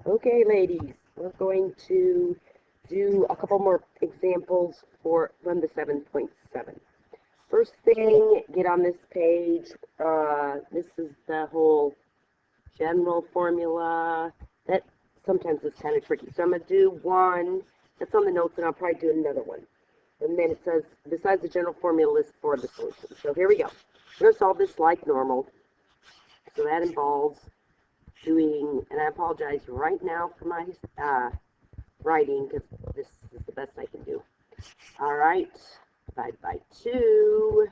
Okay, ladies, we're going to do a couple more examples for Run the 7.7. First thing, get on this page. This is the whole general formula. That sometimes is kind of tricky. So I'm going to do one that's on the notes, and I'll probably do another one. And then it says, besides the general formula list for the solution. So here we go. We're going to solve this like normal. So that involves doing, and I apologize right now for my writing, because this is the best I can do. All right, divide by 2,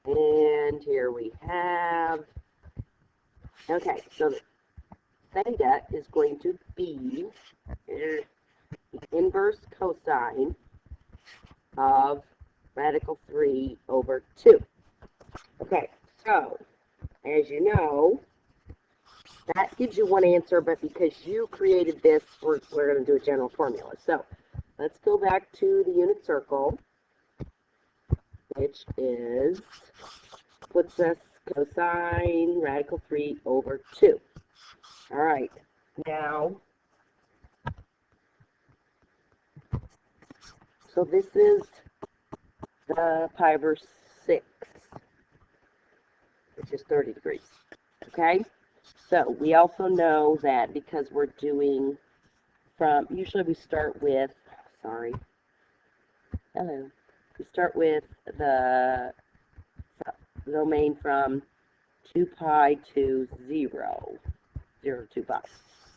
and here we have, okay, so the theta is going to be the inverse cosine of radical 3 over 2. Okay, so, as you know, that gives you one answer, but because you created this, we're going to do a general formula. So let's go back to the unit circle, which is, puts us cosine radical 3 over 2. All right, now, so this is the pi over 6, which is 30 degrees, okay? So we also know that because we're doing from, usually we start with, sorry, hello, we start with the domain from 2 pi to 0, 0 to 2 pi.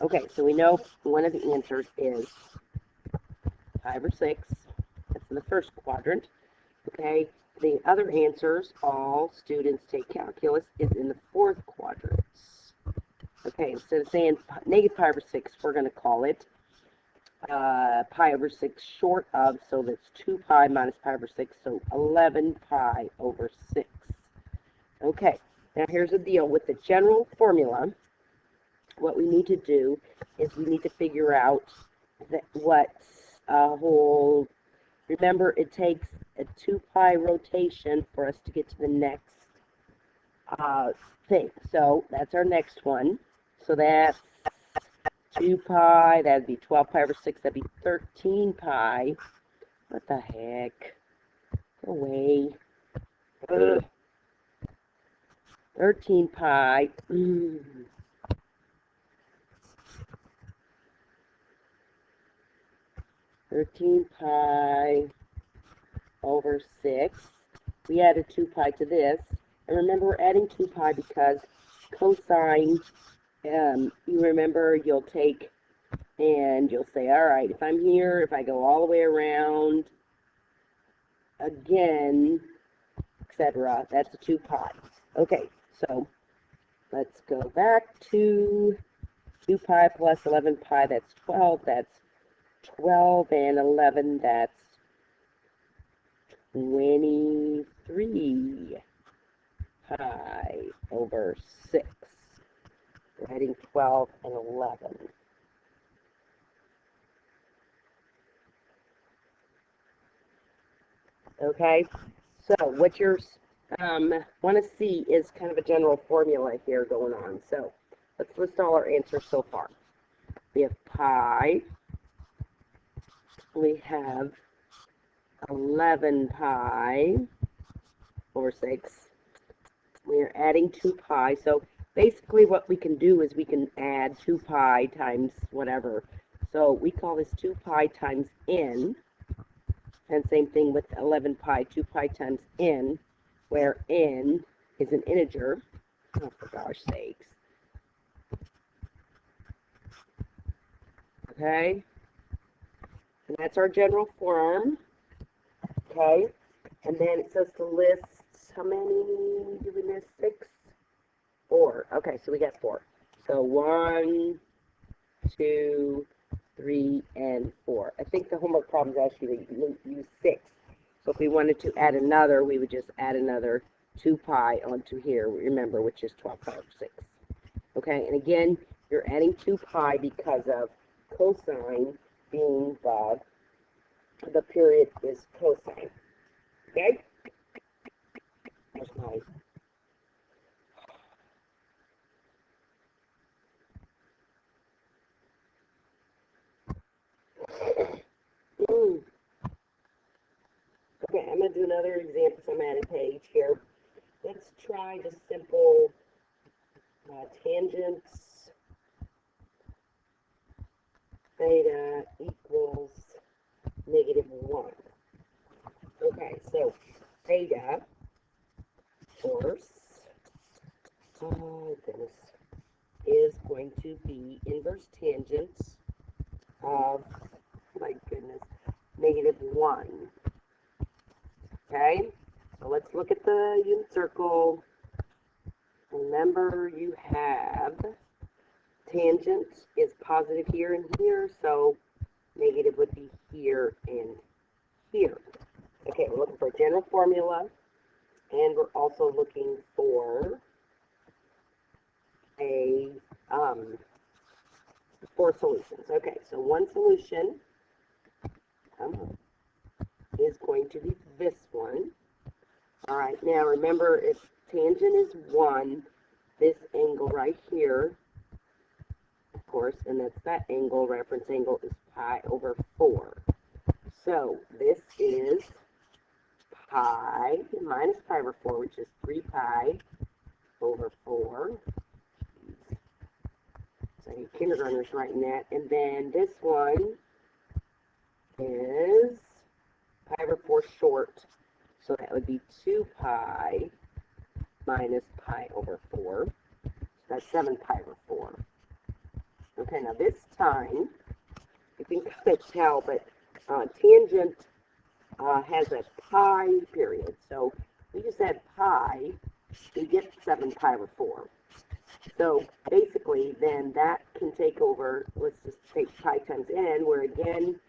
Okay, so we know one of the answers is pi over 6, that's in the first quadrant, okay? The other answers, all students take calculus, is in the fourth quadrant. Okay, instead of saying negative pi over 6, we're going to call it pi over 6 short of, so that's 2 pi minus pi over 6, so 11 pi over 6. Okay, now here's the deal with the general formula. What we need to do is we need to figure out that what whole, remember it takes a 2 pi rotation for us to get to the next thing. So that's our next one. So that's 2 pi, that'd be 12 pi over 6, that'd be 13 pi. What the heck? Go away. Ugh. 13 pi. 13 pi over 6. We added 2 pi to this. And remember, we're adding 2 pi because cosine, you remember, you'll take and you'll say, all right, if I'm here, if I go all the way around, again, etc., that's a 2 pi. Okay, so let's go back to 2 pi plus 11 pi, that's 12, that's 12, and 11, that's 23 pi over 6. We're adding 12 and 11. Okay, so what you're want to see is kind of a general formula here going on. So let's list all our answers so far. We have pi. We have 11 pi over 6. We're adding 2 pi. So basically what we can do is we can add 2 pi times whatever. So we call this 2 pi times n. And same thing with 11 pi, 2 pi times n, where n is an integer. Oh, for gosh sakes. Okay? And that's our general form. Okay? And then it says to list, how many do we miss? 6? 4. Okay, so we got 4. So 1, 2, 3, and 4. I think the homework problems actually use 6. So if we wanted to add another, we would just add another 2 pi onto here, remember, which is 12 pi over 6. Okay, and again, you're adding 2 pi because of cosine being the period is cosine. Okay? That's nice. going to do another example from added page here. Let's try just simple tangents theta equals -1. Okay, so theta, of course, oh goodness, is going to be inverse tangent of, my goodness, -1. Okay, so let's look at the unit circle. Remember, you have tangent is positive here and here, so negative would be here and here. Okay, we're looking for a general formula, and we're also looking for a four solutions. Okay, so one solution is going to be this one. All right, now remember, if tangent is 1, this angle right here, of course, and that's that angle, reference angle, is pi over 4. So this is pi minus pi over 4, which is 3 pi over 4. So your kindergartners writing that. And then this one is pi over 4 short. So that would be 2 pi minus pi over 4. So that's 7 pi over 4. Okay, now this time, you can kind of tell, but tangent has a pi period. So we just add pi, we get 7 pi over 4. So basically, then that can take over, let's just take pi times n, where again,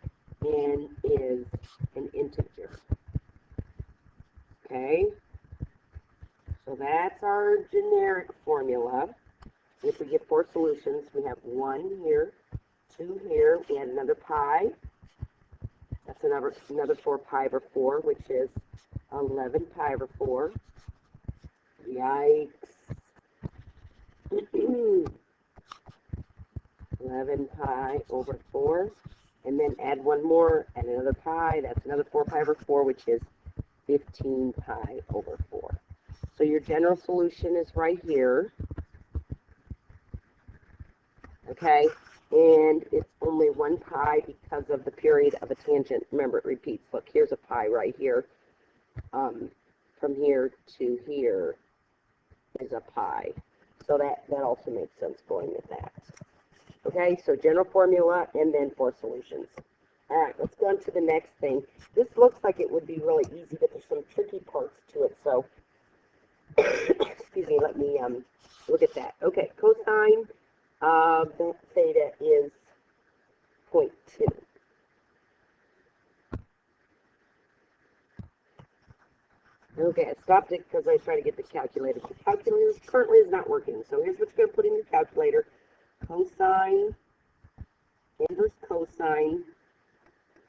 n is an integer. Okay? So that's our generic formula. If we get 4 solutions, we have 1 here, 2 here, we add another pi. That's another 4 pi over 4, which is 11 pi over 4. Yikes. 11 pi over 4. And then add one more, add another pi. That's another 4 pi over 4, which is 15 pi over 4. So your general solution is right here. Okay, and it's only 1 pi because of the period of a tangent. Remember, it repeats. Look, here's a pi right here. From here to here is a pi. So that also makes sense going with that. Okay, so general formula and then 4 solutions. All right, let's go on to the next thing. This looks like it would be really easy, but there's some tricky parts to it. So, excuse me, let me look at that. Okay, cosine of theta is 0.2. Okay, I stopped it because I tried to get the calculator. The calculator currently is not working. So here's what you're going to put in your calculator. Cosine, inverse cosine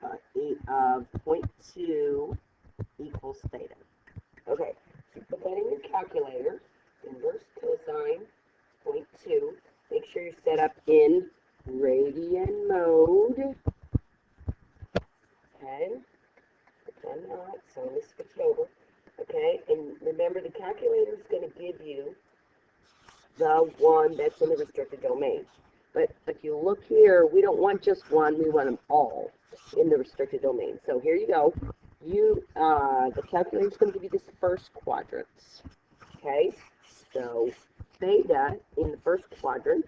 of 0.2 equals theta. Okay, so put that in your calculator. Inverse cosine 0.2. Make sure you're set up in radian mode. Okay, if I'm not, so let me switch it over. Okay, and remember the calculator is going to give you the one that's in the restricted domain. But if you look here, we don't want just one, we want them all in the restricted domain. So here you go. The calculator is going to give you this first quadrant. Okay, so theta in the first quadrant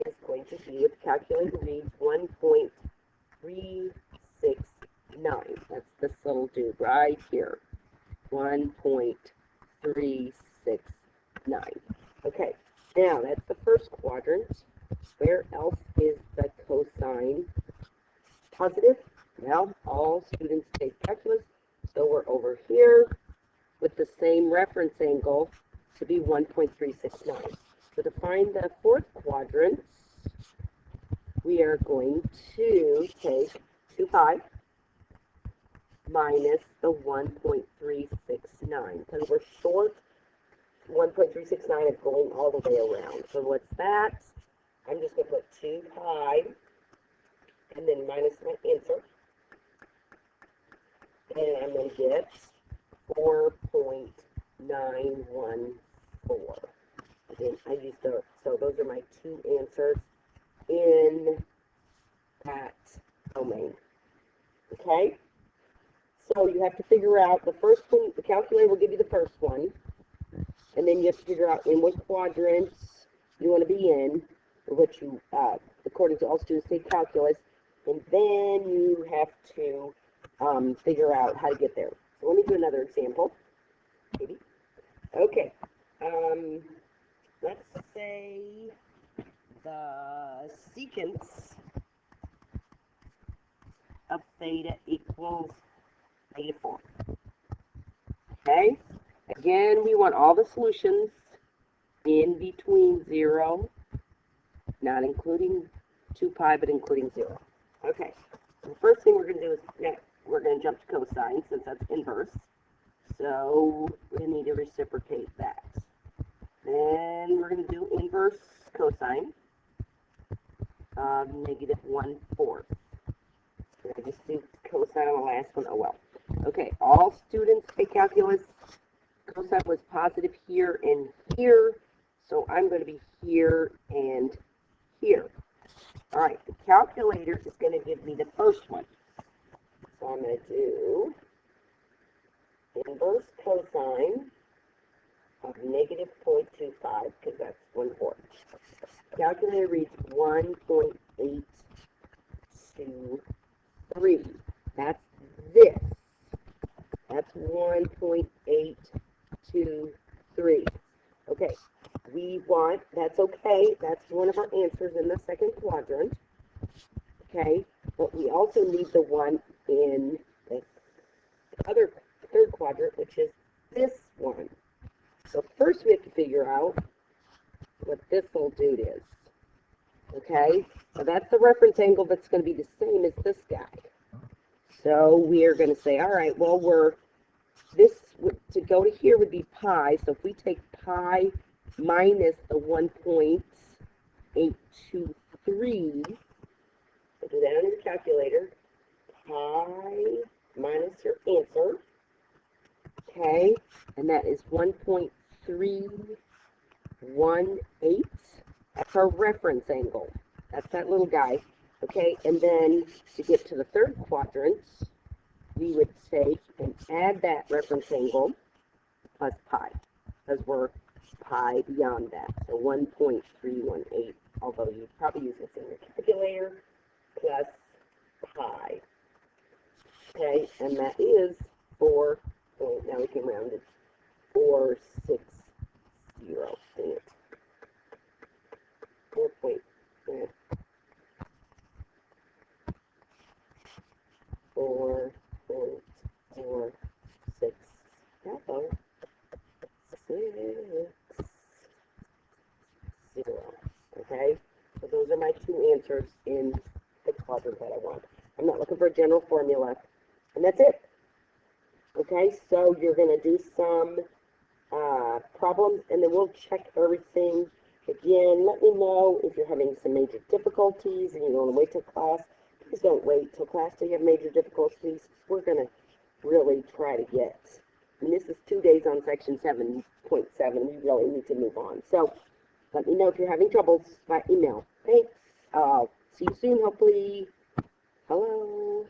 is going to be, what the calculator reads, 1.369. That's this little dude right here. 1.369. Okay, now that's the first quadrant. Where else is the cosine positive? Well, all students take calculus, so we're over here with the same reference angle to be 1.369. So to find the fourth quadrant, we are going to take 2 pi minus the 1.369, because we're short 1.369 is going all the way around. So what's that? I'm just going to put 2 pi and then minus my answer. And I'm going to get 4.914. Again, I used the, so those are my two answers in that domain. Okay? So you have to figure out the first one, the calculator will give you the first one, and then you have to figure out in what quadrants you want to be in, or what you, according to all students take calculus, and then you have to figure out how to get there. So let me do another example, maybe. Okay, let's say the secants of theta equals -4. Okay, again, we want all the solutions in between 0, not including 2 pi, but including 0. Okay, the first thing we're going to do is we're going to jump to cosine since that's inverse. So we need to reciprocate that. Then we're going to do inverse cosine of -1/4. I just do cosine on the last one. Oh well. Okay, all students take calculus. Cosine was positive here and here, so I'm going to be here and here. All right, the calculator is going to give me the first one. So I'm going to do inverse cosine of -0.25, because that's 1/4. Calculator reads 1.823. That's this. That's 1.823. Okay, we want, that's okay, that's one of our answers in the second quadrant. Okay, but we also need the one in the other third quadrant, which is this one. So first we have to figure out what this little dude is. Okay, so that's the reference angle that's going to be the same as this guy. So we are going to say, all right, well, this to go to here would be pi. So if we take pi minus the 1.823, so do that on your calculator. Pi minus your answer. Okay, and that is 1.318. That's our reference angle. That's that little guy. Okay, and then to get to the third quadrant, we would take and add that reference angle plus pi, because we're pi beyond that. So 1.318, although you probably use this in your calculator, plus pi. Okay, and that is 4. Now we can round it. 460. Dang it. 4.460. Okay, so those are my two answers in the quadrant that I want. I'm not looking for a general formula, and that's it. Okay, so you're going to do some problems, and then we'll check everything. Again, let me know if you're having some major difficulties and you want to wait till class. Please don't wait till class till you have major difficulties. We're going to really try to get, and this is 2 days on section 7.7. We really need to move on. So let me know if you're having troubles by email. Thanks. See you soon, hopefully. Hello.